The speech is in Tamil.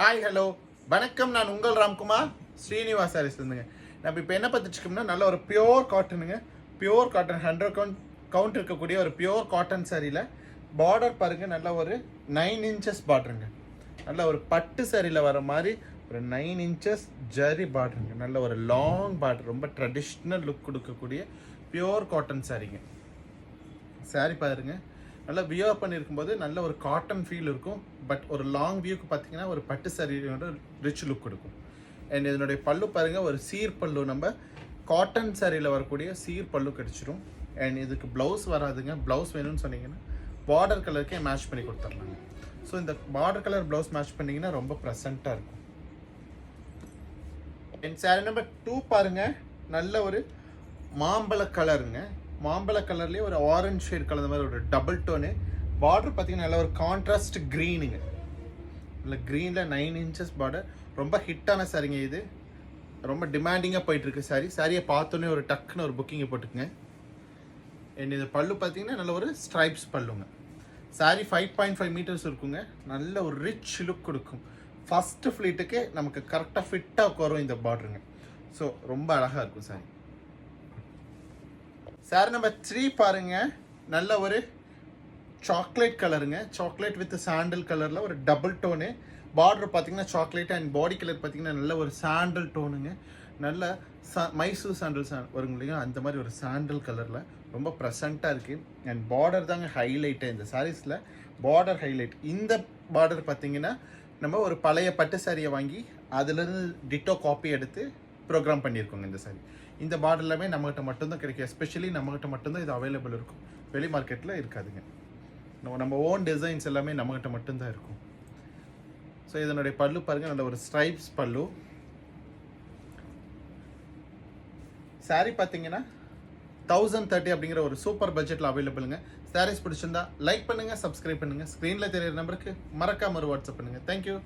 ஹாய் ஹலோ வணக்கம். நான் உங்கள் ராம்குமார் ஸ்ரீனிவாஸ் சாரீஸ்லேருந்துங்க. நம்ம இப்போ என்ன பார்த்துட்டுருக்கோம்னா நல்ல ஒரு பியோர் காட்டனுங்க. பியோர் காட்டன் 100 கவுண்ட் இருக்கக்கூடிய ஒரு பியோர் காட்டன் சாரியில் பார்டர் பாருங்கள், நல்ல ஒரு 9 இன்ச்சஸ் பார்டருங்க. நல்ல ஒரு பட்டு சாரியில் வர மாதிரி ஒரு 9 இன்ச்சஸ் ஜரி பார்டருங்க. நல்ல ஒரு லாங் பார்டர், ரொம்ப ட்ரெடிஷ்னல் லுக் கொடுக்கக்கூடிய பியோர் காட்டன் சாரிங்க. சாரி பாருங்க, நல்லா வியர் பண்ணியிருக்கும்போது நல்ல ஒரு காட்டன் ஃபீல் இருக்கும். பட் ஒரு லாங் வியூக்கு பார்த்தீங்கன்னா ஒரு பட்டு சாரியோட ரிச் லுக் கொடுக்கும். அண்ட் இதனுடைய பல்லு பாருங்கள், ஒரு சீர் பல்லு, நம்ம காட்டன் சாரியில் வரக்கூடிய சீர் பல்லு கிடச்சிரும். அண்ட் இதுக்கு ப்ளவுஸ் வராதுங்க. ப்ளவுஸ் வேணும்னு சொன்னீங்கன்னா பார்டர் கலருக்கே மேட்ச் பண்ணி கொடுத்துர்லாங்க. ஸோ இந்த பார்டர் கலர் ப்ளவுஸ் மேட்ச் பண்ணிங்கன்னா ரொம்ப ப்ரெசண்ட்டாக இருக்கும். அண்ட் சாரி நம்பர் 2 பாருங்கள், நல்ல ஒரு மாம்பழ கலருங்க. மாம்பழ கலர்லேயே ஒரு ஆரஞ்ச் ஷேட் கலந்த மாதிரி ஒரு டபுள் டோனு. பார்டர் பார்த்தீங்கன்னா நல்ல ஒரு கான்ட்ராஸ்ட் க்ரீனுங்க. இல்லை க்ரீனில் 9 இன்ச்சஸ் பார்டர். ரொம்ப ஹிட்டான சாரிங்க இது. ரொம்ப டிமாண்டிங்காக போயிட்டுருக்கு சாரி. சாரியை பார்த்தோன்னே ஒரு டக்குன்னு ஒரு புக்கிங்கை போட்டுக்குங்க. அண்ட் இது பல்லு பார்த்தீங்கன்னா நல்ல ஒரு ஸ்ட்ரைப்ஸ் பல்லுங்க. சாரி 5.5 மீட்டர்ஸ் இருக்குங்க. நல்ல ஒரு ரிச் லுக் கொடுக்கும். ஃபஸ்ட்டு ஃப்ளீட்டுக்கு நமக்கு கரெக்டாக ஃபிட்டாக வரும் இந்த பார்டருங்க. ஸோ ரொம்ப அழகாக இருக்கும் சாரி. சாரி நம்பர் 3 பாருங்க, நல்ல ஒரு சாக்லேட் கலருங்க. சாக்லேட் வித் சாண்டல் கலரில் ஒரு டபுள் டோனு. பார்டர் பார்த்தீங்கன்னா சாக்லேட் அண்ட் பாடி கலர் பார்த்தீங்கன்னா நல்ல ஒரு சாண்டல் டோனுங்க. நல்ல மைசூர் சாண்டல் வருங்க இல்லையா, அந்த மாதிரி ஒரு சாண்டல் கலரில் ரொம்ப ப்ரெசண்ட்டாக இருக்குது. அண்ட் பார்டர் தாங்க ஹைலைட்டு இந்த சாரீஸில். Border highlight. இந்த பார்டர் பார்த்தீங்கன்னா நம்ம ஒரு பழைய பட்டு சாரியை வாங்கி அதுலேருந்து டிட்டோ காப்பி எடுத்து ப்ரோக்ராம் பண்ணியிருக்கோங்க இந்த சாரி. இந்த பார்டர் எல்லாமே நம்மகிட்ட மட்டும்தான் கிடைக்கும். எஸ்பெஷலி நம்மகிட்ட மட்டும்தான் இது அவைலபிள் இருக்கும். வெளி மார்க்கெட்டில் இருக்காதுங்க. நம்ம ஓன் டிசைன்ஸ் எல்லாமே நம்மகிட்ட மட்டும்தான் இருக்கும். ஸோ இதனுடைய பல்லு பாருங்கள், நல்ல ஒரு ஸ்ட்ரைப்ஸ் பல்லு. சாரி பார்த்தீங்கன்னா 1030 அப்படிங்கிற ஒரு சூப்பர் பட்ஜெட்டில் அவைலபிளுங்க. சாரீஸ் பிடிச்சிருந்தா லைக் பண்ணுங்கள், சப்ஸ்கிரைப் பண்ணுங்கள். ஸ்க்ரீனில் தெரியிற நம்பருக்கு மறக்காம ஒரு வாட்ஸ்அப் பண்ணுங்கள். தேங்க்யூ.